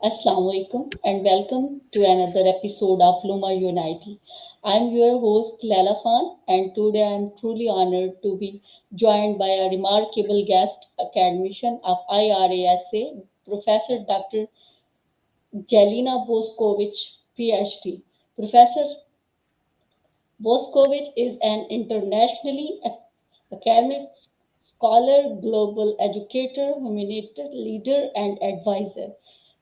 Assalamu alaikum and welcome to another episode of Luma Unity. I'm your host Laila Khan and today I'm truly honored to be joined by a remarkable guest, Academician of IRASA, Professor Dr. Jelena Bošković, PhD. Professor Bošković is an internationally academic scholar, global educator, humanitarian leader, and advisor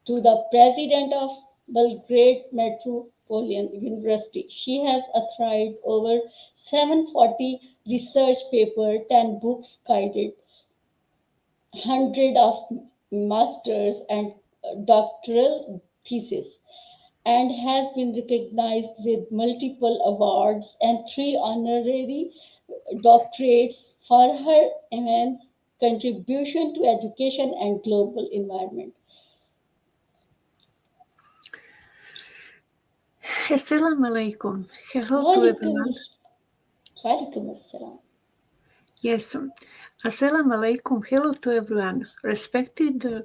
to the president of Belgrade Metropolitan University. She has authored over 740 research papers, 10 books, guided hundreds of masters and doctoral theses, and has been recognized with multiple awards and three honorary doctorates for her immense contribution to education and global environment. Assalamu alaikum. Hello to Walaikum everyone. Walaikum assalam. Yes, Assalamu alaikum. Hello to everyone. Respected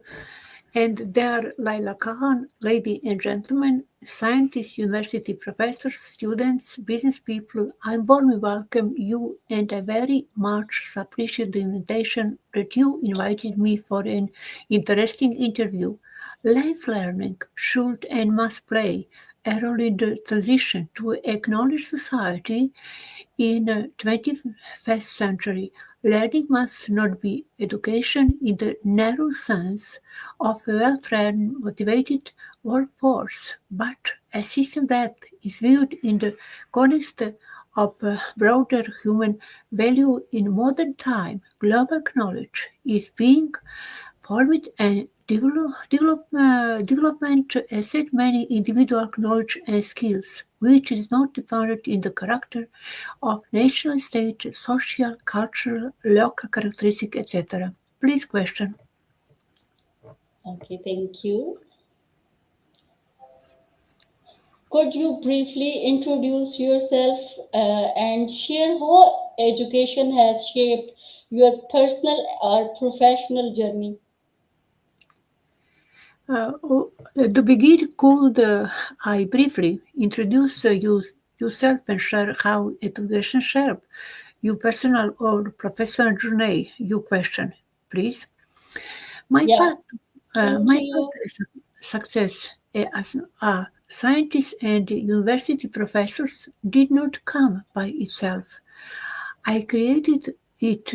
and dear Laila Khan, ladies and gentlemen, scientists, university professors, students, business people, I warmly welcome you and I very much appreciate the invitation that you invited me for an interesting interview. Life learning should and must play a role in the transition to acknowledge society in the 21st century. Learning must not be education in the narrow sense of a well-trained, motivated workforce, but a system that is viewed in the context of broader human value in modern time. Global knowledge is being formed and development asset many individual knowledge and skills, which is not dependent in the character of national state, social, cultural, local characteristic, etc. Please question. Okay, thank you. Could you briefly introduce yourself and share how education has shaped your personal or professional journey? To begin, could I briefly introduce yourself and share how education shaped your personal or professional journey? You question, please. My Yeah, path, thank my path you. to success as a scientist and university professors did not come by itself. I created it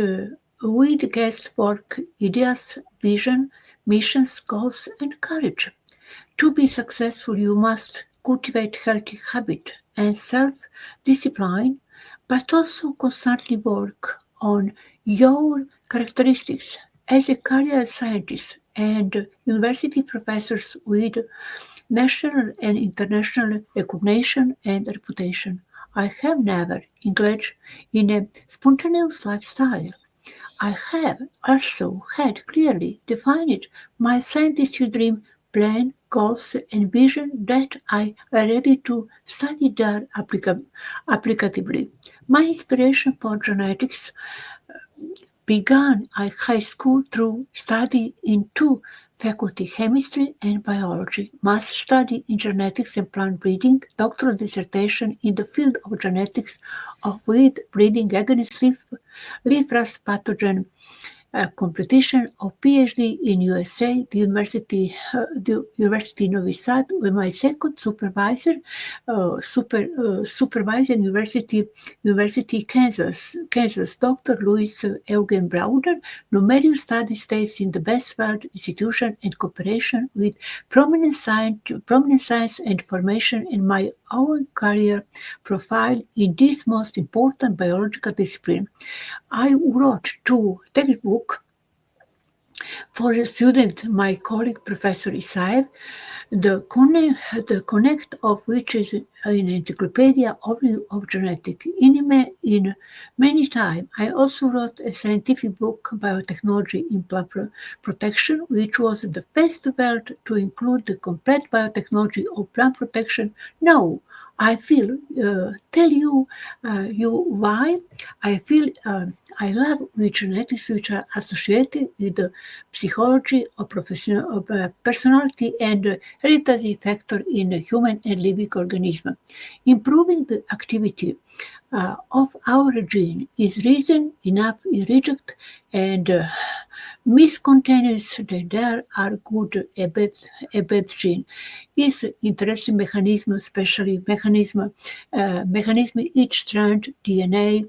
with guestwork, ideas, vision, missions, goals, and courage. To be successful, you must cultivate healthy habit and self-discipline, but also constantly work on your characteristics as a career scientist and university professors with national and international recognition and reputation. I have never engaged in a spontaneous lifestyle. I have also had clearly defined my scientific dream, plan, goals, and vision that I am ready to study there applicatively. My inspiration for genetics began at high school through study in two faculty, chemistry and biology, master study in genetics and plant breeding, doctoral dissertation in the field of genetics of weed breeding against leaf-rust pathogen, competition of PhD in USA, the University Novi Sad, with my second supervisor University Kansas, Dr. Louis Eugen Browder, numerous study stays in the best world institution and cooperation with prominent science and formation in my own career profile in this most important biological discipline. I wrote two textbooks for a student, my colleague Professor Isaev, the connect of which is an encyclopedia of genetic. In many time, I also wrote a scientific book, Biotechnology in Plant Protection, which was the first world to include the complete biotechnology of plant protection. Now, I feel tell you why I feel I love with genetics which are associated with the psychology of professional of personality and hereditary factor in the human and living organism. Improving the activity of our gene is reason enough in reject and miscontainers that there are good a bad gene is interesting mechanism, especially mechanism each strand DNA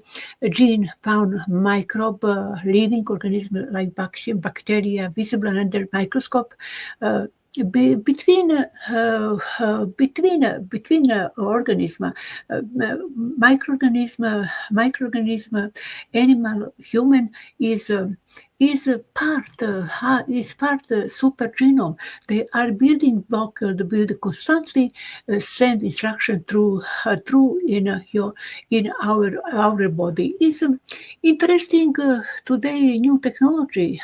gene found microbe living organism like bacteria visible under microscope. Between organism, microorganism, animal, human is part super genome. They are building block. They build constantly, send instruction through in our body. Is interesting today. New technology,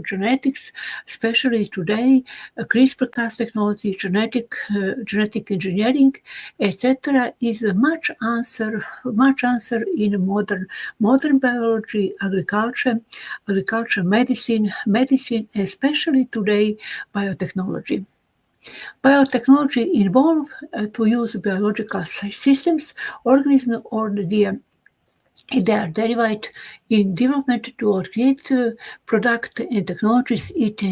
genetics, especially today, CRISPR-Cas technology, genetic engineering, etc. is a much answer in modern biology, agriculture, medicine, especially today biotechnology. Biotechnology involve to use biological systems, organisms, or they are derived in development to create product and technologies. It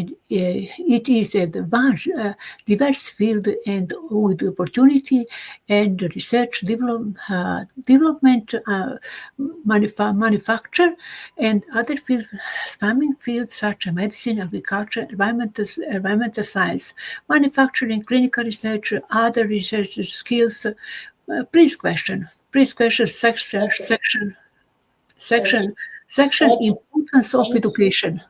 is a diverse field and with opportunity and research development, manufacture and other fields, spanning fields such as medicine, agriculture, environmental science, manufacturing, clinical research, other research skills. Please question Okay. Okay. section section Okay. importance of Thank you. education.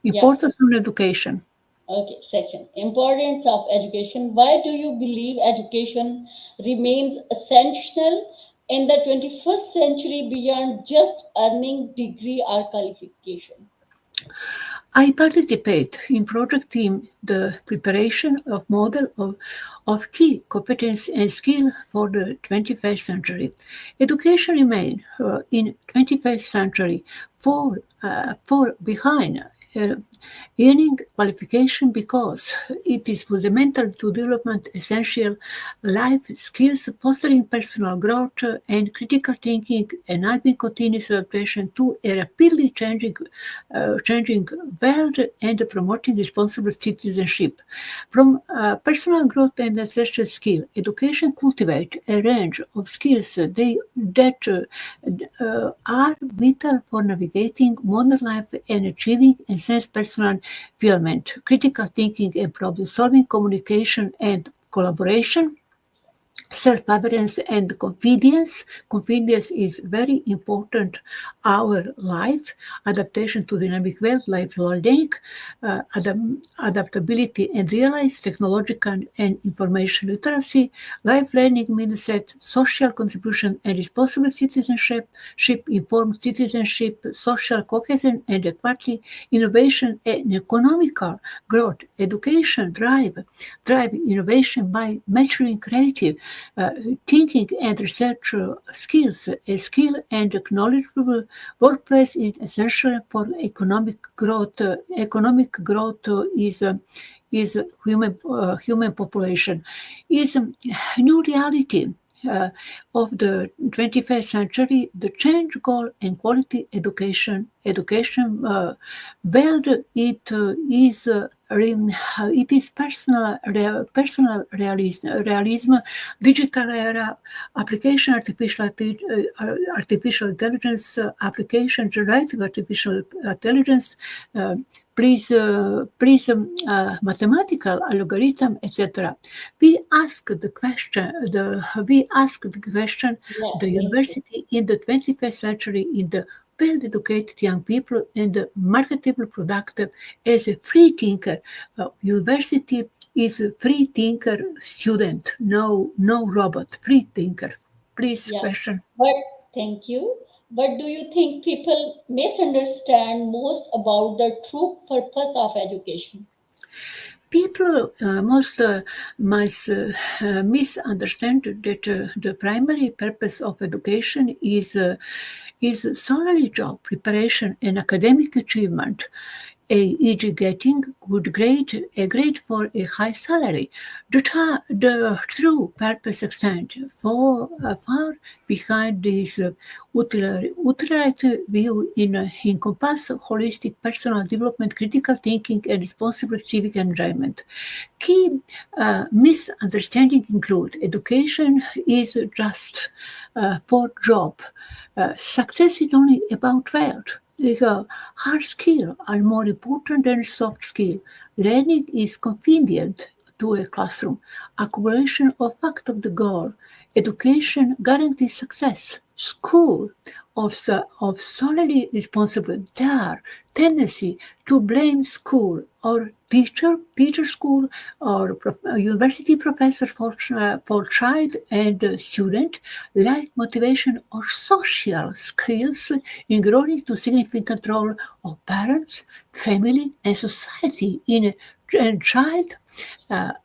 Yeah. Importance of education. Okay. Section. Importance of education. Why do you believe education remains essential in the 21st century beyond just earning degree or qualification? I participate in project team the preparation of model of key competence and skill for the 21st century. Education remain in 21st century for behind uh, earning qualification because it is fundamental to development essential life skills, fostering personal growth and critical thinking, enabling continuous adaptation to a rapidly changing world and promoting responsible citizenship. From personal growth and essential skill, education cultivate a range of skills that are vital for navigating modern life and achieving enhanced personal fulfillment, critical thinking and problem solving, communication and collaboration, self-awareness and confidence. Confidence is very important. Our life, adaptation to dynamic world, life learning, adaptability and realize technological and information literacy, life learning mindset, social contribution and responsible citizenship, informed citizenship, social cohesion and equality, innovation and economical growth, education drive innovation by maturing creative thinking and research skills. A skill and knowledgeable workplace is essential for economic growth. Economic growth is human population is new reality uh, of the 21st century, the change goal and quality education world. It is personal realism, digital era, application artificial intelligence, application generative artificial intelligence, uh, mathematical algorithm, etc. We ask the question, Yeah. the Thank you. university in the 21st century in the well-educated young people and the marketable productive as a free thinker. University is a free thinker student, no robot, free thinker. Please Yeah. question. But thank you. But do you think people misunderstand most about the true purpose of education? People must misunderstand that the primary purpose of education is solely job preparation and academic achievement, e.g., getting a grade for a high salary. The true purpose extends far behind this utilitarian view in encompass holistic personal development, critical thinking, and responsible civic enjoyment. Key misunderstandings include education is just for job. Success is only about wealth. Hard skills are more important than soft skills. Learning is convenient to a classroom. Accumulation of fact of the goal. Education guarantees success. School of solely responsible. There tendency to blame school or teacher school or university professor for child and student lack motivation or social skills in growing to significant role of parents, family, and society in child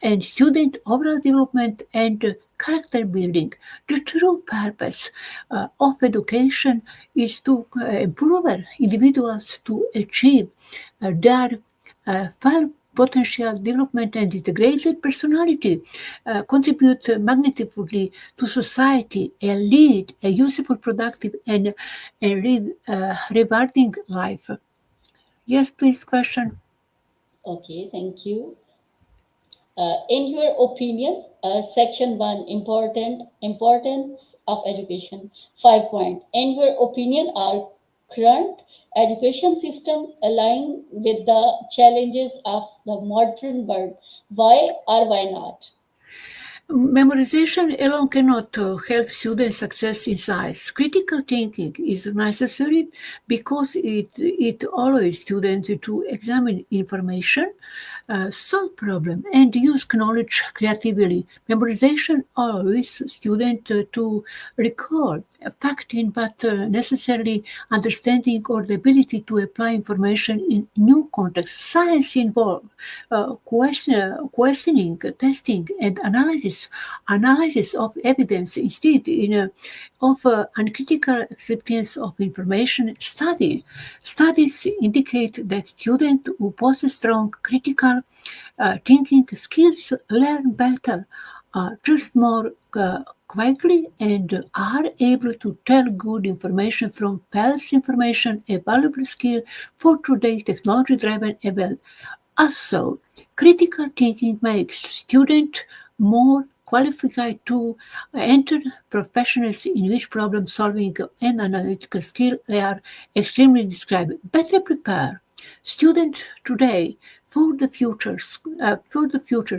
and student overall development and character building. The true purpose of education is to empower individuals to achieve their full potential development and integrated personality, contribute magnificently to society, and lead a useful, productive, and rewarding life. Yes, please, question. Okay, thank you. In your opinion, section 1, importance of education, 5 point. In your opinion, are current education system align with the challenges of the modern world? Why or why not? Memorization alone cannot help students' success in science. Critical thinking is necessary because it allows students to examine information, solve problems, and use knowledge creatively. Memorization allows students to recall fact in but necessarily understanding or the ability to apply information in new contexts. Science involves questioning, testing, and analysis of evidence instead of uncritical acceptance of information. Studies indicate that students who possess strong critical thinking skills learn better, just more quickly, and are able to tell good information from false information, a valuable skill for today's technology-driven event. Also, critical thinking makes students more qualified to enter professions in which problem solving and analytical skills are extremely described. Better prepare students today for the future.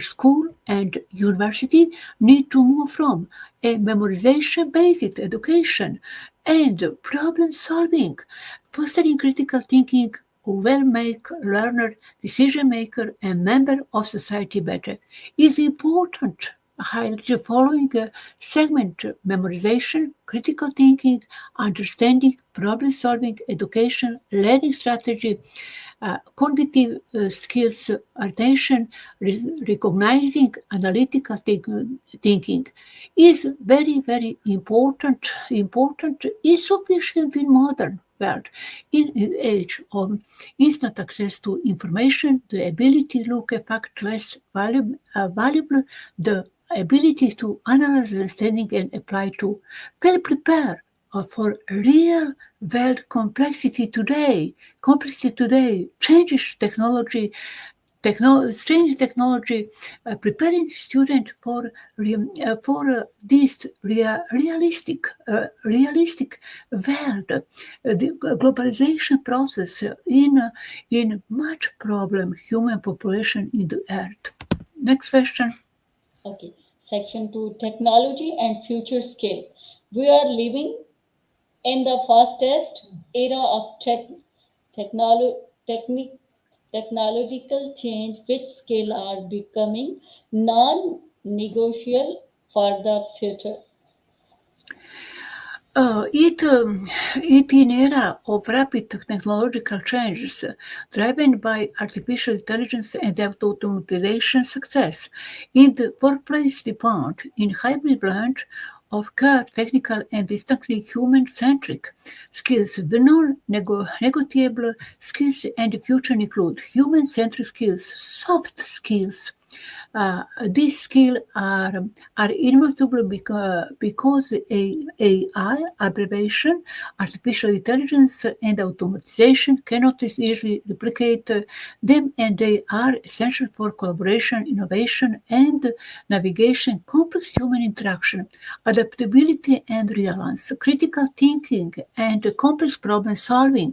School and university need to move from a memorization-based education and problem solving, fostering critical thinking will make learner, decision maker, and member of society better. Is important. Highlight the following segment: memorization, critical thinking, understanding, problem solving, education, learning strategy, cognitive skills, attention, recognizing, analytical thinking is very important, insufficient in modern world. In an age of instant access to information, the ability to look at fact less valuable, the ability to analyze, understanding, and apply to well prepare for real world complexity today changes change technology, preparing students for this realistic world. The globalization process in much problem human population in the earth. Next question. Okay, section 2, technology and future skill. We are living in the fastest era of technolo- technic- technological change, which skill are becoming non-negotiable for the future? It in era of rapid technological changes driven by artificial intelligence and automation success in the workplace demand in hybrid blend of core technical and distinctly human-centric skills. The non-negotiable skills and the future include human-centric skills, soft skills, these skills are inevitable because AI, abbreviation, artificial intelligence, and automatization cannot easily replicate them, and they are essential for collaboration, innovation, and navigation, complex human interaction, adaptability and reliance, critical thinking, and complex problem solving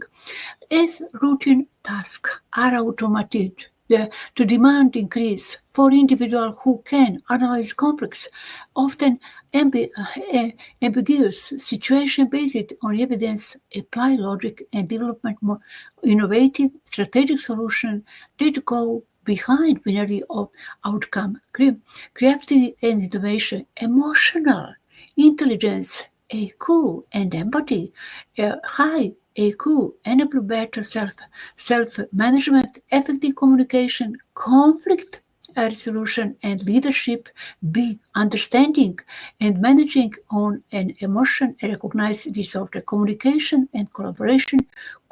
as routine tasks are automated, the demand increase for individuals who can analyze complex, often ambiguous situation based on evidence, apply logic, and development more innovative strategic solutions that go behind binary of outcome, creativity and innovation, emotional intelligence, EQ, and empathy, high EQ, enable better self-management, effective communication, conflict resolution, and leadership. B. Understanding and managing on an emotion, recognize disorder, communication and collaboration,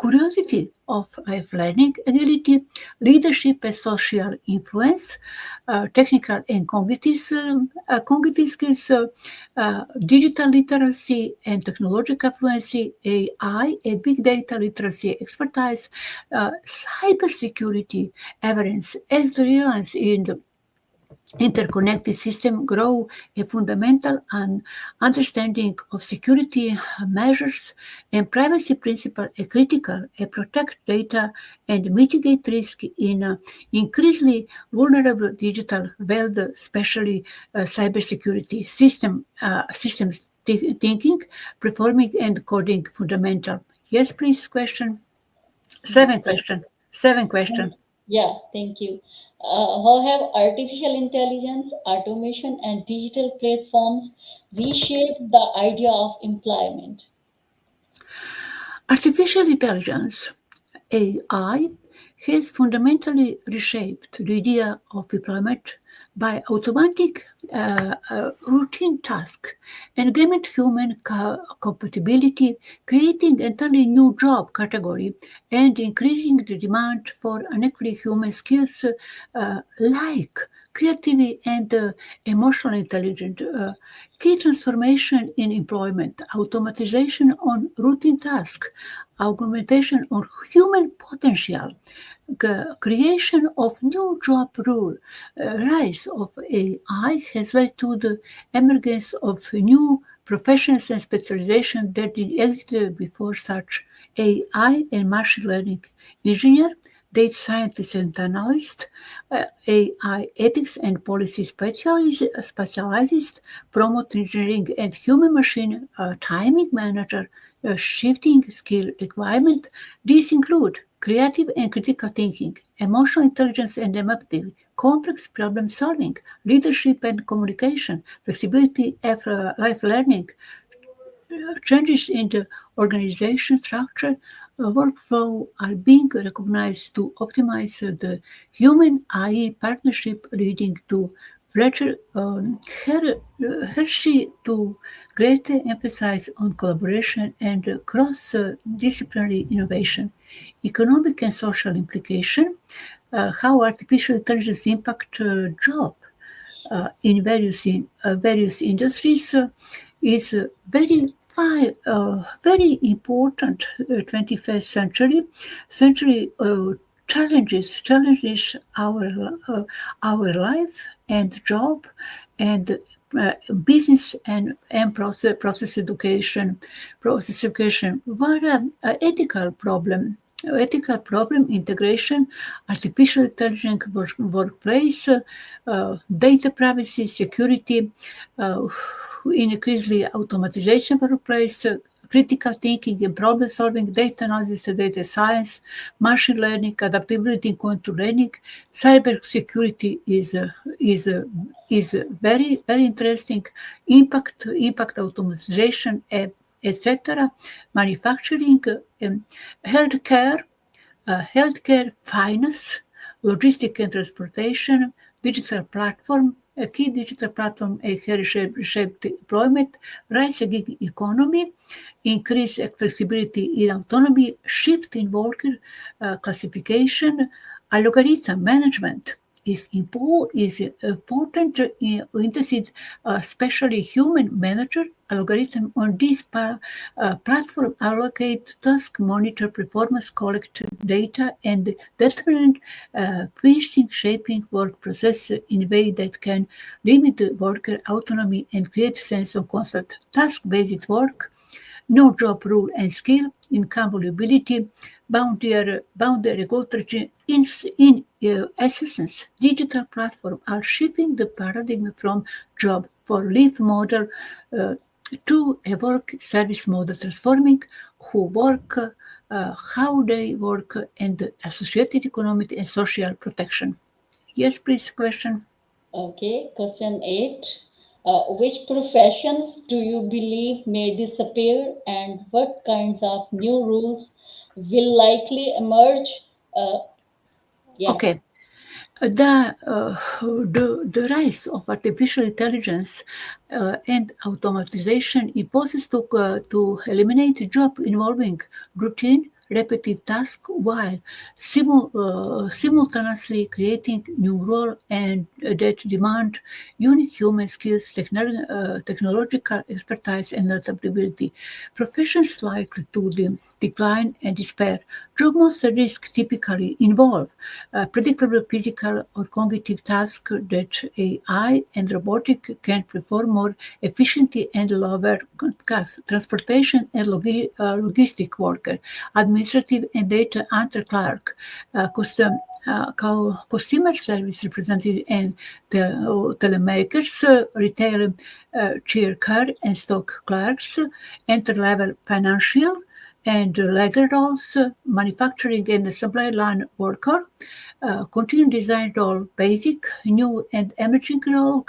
curiosity of life learning, agility, leadership and social influence, technical and cognitive skills, digital literacy and technological fluency, AI and big data literacy expertise, cybersecurity evidence as the reliance in the interconnected system grow a fundamental understanding of security measures and privacy principle a critical a protect data and mitigate risk in increasingly vulnerable digital world, especially cybersecurity systems thinking, performing and coding fundamental. Yes, please. Question. Seven Thank question. Seven question. Yeah, thank you. How have artificial intelligence, automation, and digital platforms reshaped the idea of employment? Artificial intelligence, AI, has fundamentally reshaped the idea of employment by automatic routine tasks and augment human compatibility, creating an entirely new job category and increasing the demand for unequally human skills like creativity and emotional intelligence. Key transformation in employment, automatization on routine tasks, augmentation on human potential, creation of new job role, rise of AI has led to the emergence of new professions and specialization that didn't exist before, such AI and machine learning engineer, data scientist and analyst, AI ethics and policy specialists, promote engineering and human machine timing manager, shifting skill requirement. These include creative and critical thinking, emotional intelligence and empathy, complex problem solving, leadership and communication, flexibility of life learning, changes in the organization structure, workflow are being recognized to optimize the human AI partnership, leading to Fletcher Hershey to greater emphasis on collaboration and cross-disciplinary innovation. Economic and social implication, how artificial intelligence impact job in various industries is very important 21st century challenges our life and job and business and process education were ethical problem integration, artificial intelligence workplace, data privacy, security, increasingly automatization workplace, critical thinking and problem solving, data analysis, data science, machine learning, adaptability and quantum learning. Cyber security is very interesting. Impact automatization etc., manufacturing, healthcare, finance, logistics and transportation, digital platform, a key digital platform reshaped employment, rise a gig economy, increase flexibility in autonomy, shift in worker classification, algorithm management is important in especially human manager algorithm on this platform allocate task monitor performance collect data and determine piercing shaping work process in a way that can limit worker autonomy and create sense of constant task-based work, no job rule and skill, incompatibility, boundary regulatory. In essence, digital platforms are shifting the paradigm from job for live model to a work service model, transforming who work, how they work, and associated economic and social protection. Yes, please, question. Okay, question 8. Which professions do you believe may disappear and what kinds of new rules will likely emerge? Uh, yeah. Okay. The rise of artificial intelligence and automatization imposes to eliminate job involving routine, repetitive tasks while simultaneously creating new roles and that demand unique human skills, technological expertise, and adaptability. Professions likely to decline and despair. Job most risk typically involve predictable physical or cognitive tasks that AI and robotic can perform more efficiently and lower cost. Transportation and logistic worker, administrative and data entry clerk, customer service representative and telemakers, retail chair car and stock clerks, entry-level financial and legal roles, manufacturing and supply line worker, continuing design role, basic, new and emerging role,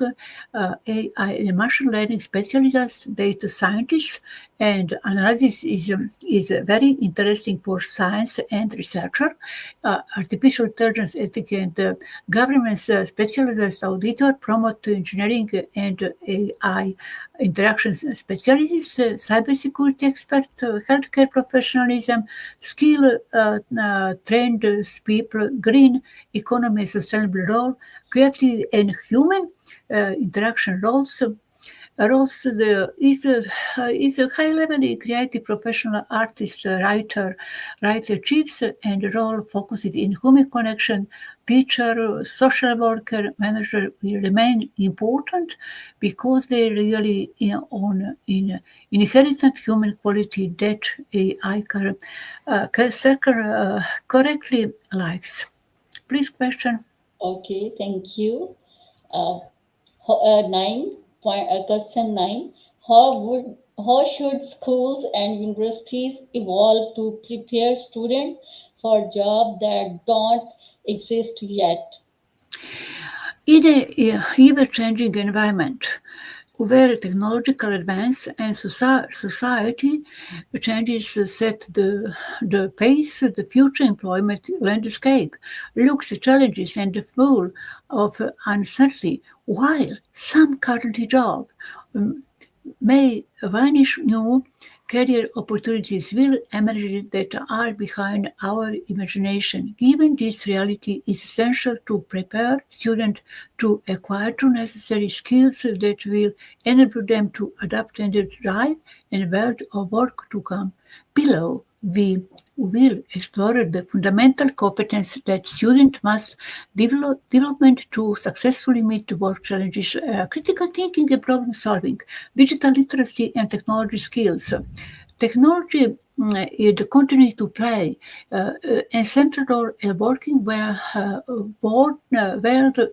AI and machine learning specialists, data scientists, and analysis is very interesting for science and researcher. Artificial intelligence ethic and governance specialized auditor, promote engineering and AI interactions specialists, cybersecurity expert, healthcare professionalism, skill trained people, green economy, sustainable role, creative and human interaction roles. Is a high-level creative professional artist, writer, chiefs, and role focused in human connection. Teacher, social worker, manager will remain important because they really in inherent human quality that AI correctly likes. Please question. Okay, thank you. Uh, question 9. How should schools and universities evolve to prepare students for jobs that don't exist yet? In a ever-changing environment where technological advance and society changes set the pace, the future employment landscape looks challenges and full of uncertainty, while some current jobs may vanish, new career opportunities will emerge that are behind our imagination. Given this reality, it is essential to prepare students to acquire the necessary skills that will enable them to adapt and thrive in a world of work to come. Below, we will explore the fundamental competence that students must development to successfully meet work challenges, critical thinking and problem solving, digital literacy and technology skills. Technology it continues to play a central role in working well,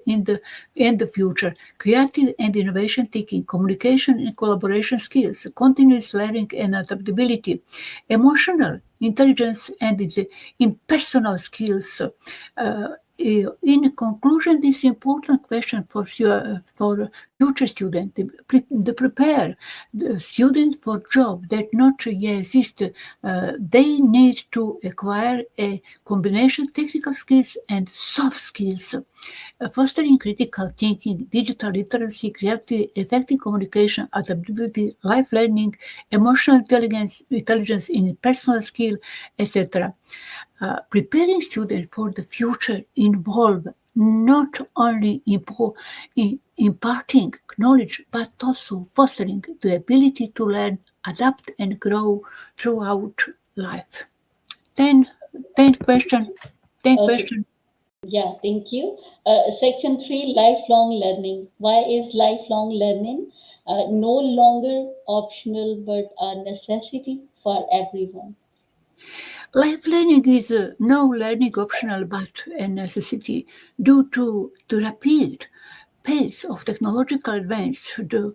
in the future. Creative and innovation thinking, communication and collaboration skills, continuous learning and adaptability, emotional intelligence and impersonal skills. In conclusion, this important question for future students, to prepare the student for job that not yet exist, they need to acquire a combination of technical skills and soft skills, fostering critical thinking, digital literacy, creative, effective communication, adaptability, life learning, emotional intelligence in personal skill, etc. Preparing students for the future involve not only imparting knowledge, but also fostering the ability to learn, adapt, and grow throughout life. Then, then question, then Okay. question. Yeah, thank you. Section 3, lifelong learning. Why is lifelong learning no longer optional but a necessity for everyone? Life learning is no learning optional but a necessity due to the rapid pace of technological advance, the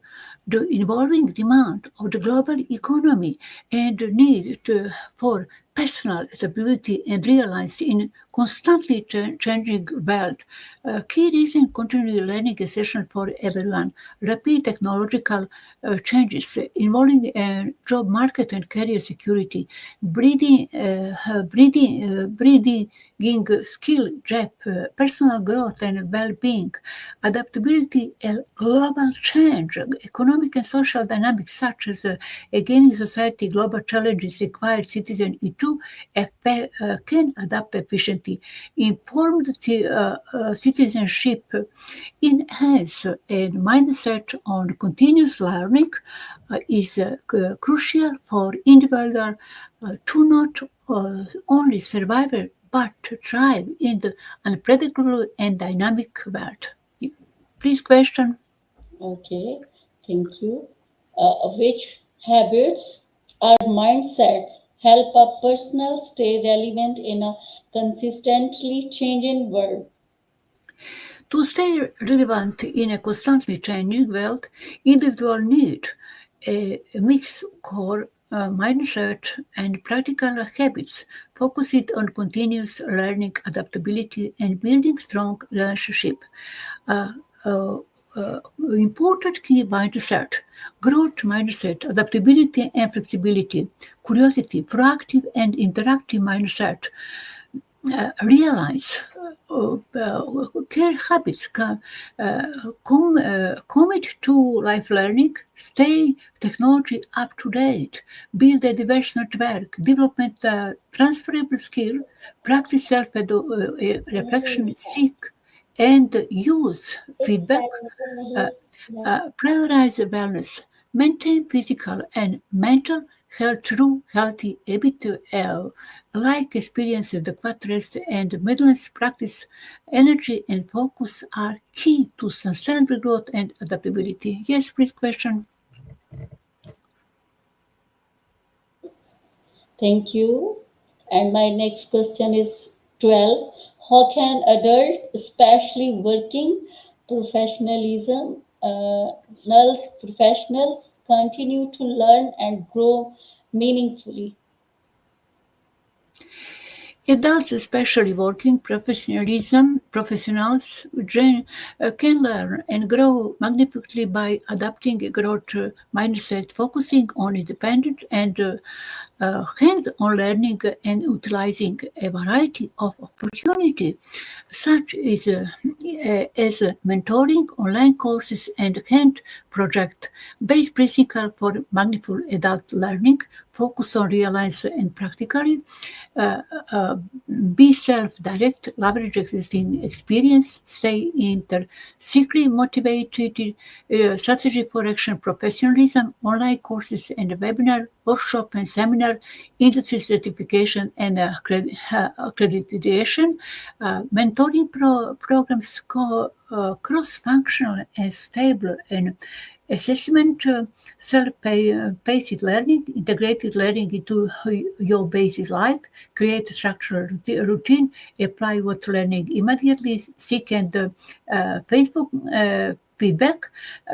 evolving demand of the global economy, and the need for personal stability and realized in constantly changing world. Key reason continuing learning is essential for everyone. Rapid technological changes involving job market and career security, breeding skill gap, personal growth and well-being, adaptability and global change, economic and social dynamics such as again in society global challenges require citizens to can adapt efficiently. Informed citizenship enhance a mindset on continuous learning is crucial for individual to not only survive but thrive in the unpredictable and dynamic world. Please question. Okay, thank you. Which habits or mindsets help a person stay relevant in a consistently changing world? To stay relevant in a constantly changing world, individuals need a mixed core mindset and practical habits focused on continuous learning, adaptability, and building strong relationship. Uh, uh, Important key mindset, growth mindset, adaptability and flexibility, curiosity, proactive and interactive mindset, realize care habits commit to life learning, stay technology up to date, build a diverse network, development transferable skill, practice self reflection, seek and use feedback, uh, prioritize wellness, maintain physical and mental health through healthy habit, like experience of the rest and mindfulness practice, energy and focus are key to sustainable growth and adaptability. Yes, please question. Thank you. And my next question is 12. How can adult, especially working professionalism, professionals continue to learn and grow meaningfully? Adults, especially working professionals, can learn and grow magnificently by adapting a growth mindset, focusing on independent and hands-on learning and utilizing a variety of opportunities, such as mentoring, online courses, and hand project based principle for mindful adult learning, focus on realize and practically, uh, uh, be self-direct, leverage existing experience, stay intrinsically motivated, strategy for action, professionalism, online courses and webinar, workshop and seminar, industry certification and accreditation, mentoring programs cross-functional and stable and Assessment, self-paced learning, integrated learning into your basic life, create structured routine, apply what learning immediately, seek and Facebook feedback,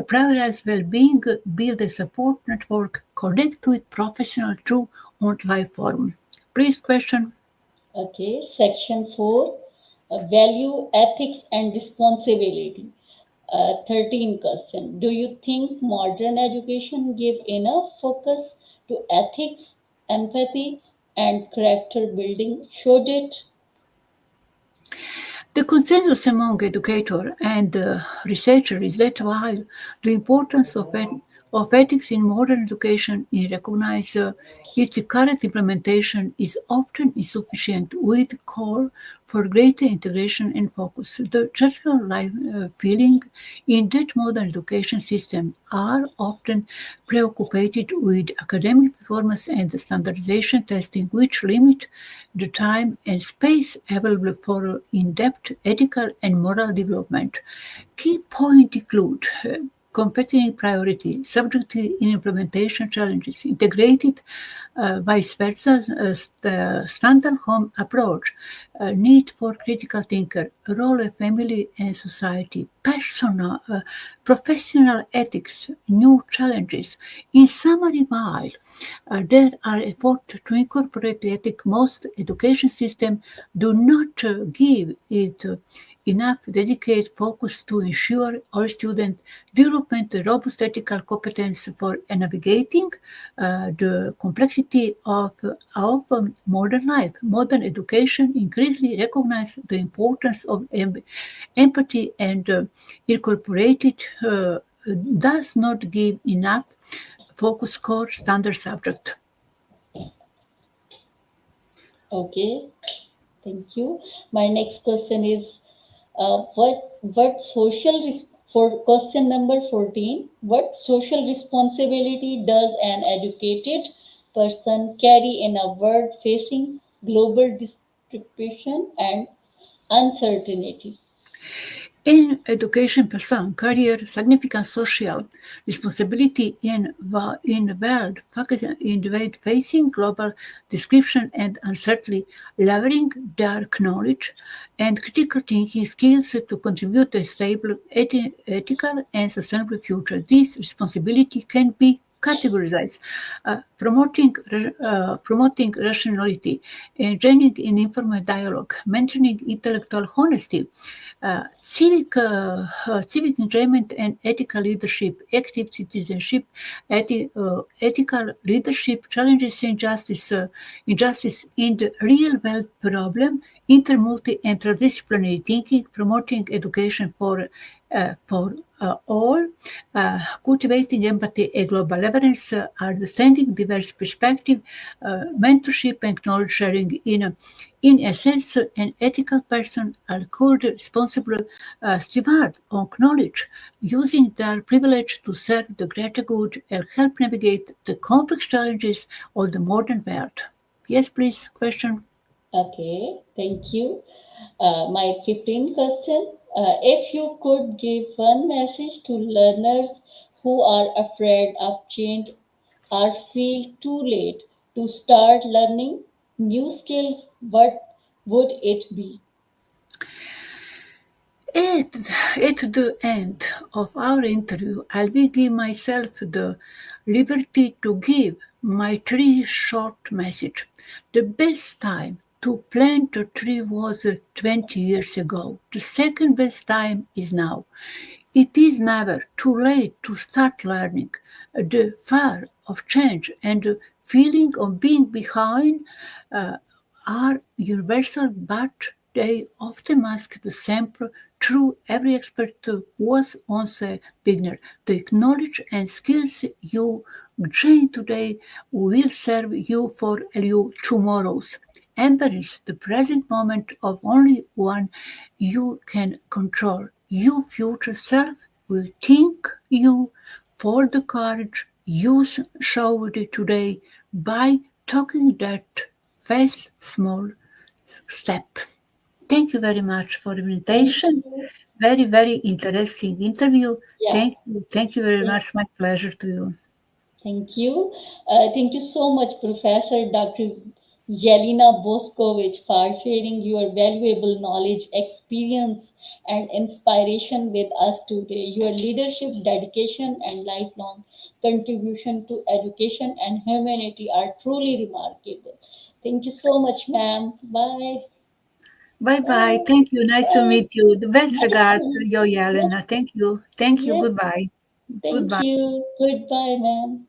prioritize well-being, build a support network, connect with professional through online forum. Please question. Okay, section 4, value, ethics, and responsibility. 13 question. Do you think modern education give enough focus to ethics, empathy, and character building? Should it? The consensus among educators and researchers is that while the importance of ethics in modern education is recognized, its current implementation is often insufficient with call for greater integration and focus. The general feeling in that modern education system are often preoccupied with academic performance and standardization testing, which limit the time and space available for in-depth ethical and moral development. Key points include competing priority, subject in implementation challenges, integrated vice versa, standard home approach, need for critical thinker, role of family and society, personal, professional ethics, new challenges. In summary, while there are efforts to incorporate ethics, most education systems do not give it enough dedicated focus to ensure our students development a robust ethical competence for navigating the complexity of modern life. Modern education increasingly recognizes the importance of empathy and incorporated does not give enough focus core standard subject. Okay, thank you. My next question is, for question number 14, what social responsibility does an educated person carry in a world facing global distribution and uncertainty? In education person career significant social responsibility in the world facing global description and uncertainty, leveraging their knowledge and critical thinking skills to contribute to a stable, ethical and sustainable future. This responsibility can be categorized, promoting rationality, engaging in informal dialogue, maintaining intellectual honesty, civic enjoyment and ethical leadership, active citizenship, ethical leadership, challenges injustice in the real world problem, intermulti and transdisciplinary thinking, promoting education for all, cultivating empathy and global awareness, understanding diverse perspective, mentorship and knowledge sharing in essence, an ethical person are called responsible steward of knowledge, using their privilege to serve the greater good and help navigate the complex challenges of the modern world. Yes, please, question. Okay, thank you. My 15th question. If you could give one message to learners who are afraid of change or feel too late to start learning new skills, what would it be? At, at the end of our interview, I will give myself the liberty to give my three short message. The best time to plant a tree was 20 years ago. The second best time is now. It is never too late to start learning. The fear of change and the feeling of being behind uh, are universal, but they often mask the simple truth every expert was once a beginner. The knowledge and skills you gain today will serve you for you tomorrow's. Embrace the present moment of only one you can control. Your future self will thank you for the courage you showed today by taking that first small step. Thank you very much for the Thank invitation. you. very, very interesting interview. Yeah. Thank you. Thank you very much. My pleasure to you. Thank you. Thank you so much, Professor Dr. Jelena Bošković, for sharing your valuable knowledge, experience, and inspiration with us today. Your leadership, dedication, and lifelong contribution to education and humanity are truly remarkable. Thank you so much, ma'am. Bye. Bye bye. Bye. Thank you. Nice to Bye. meet you. The best Nice to regards, meet Yo you. Yes, Yelena. Thank you. Thank you. yes. Goodbye. Thank Goodbye. you. Goodbye, ma'am.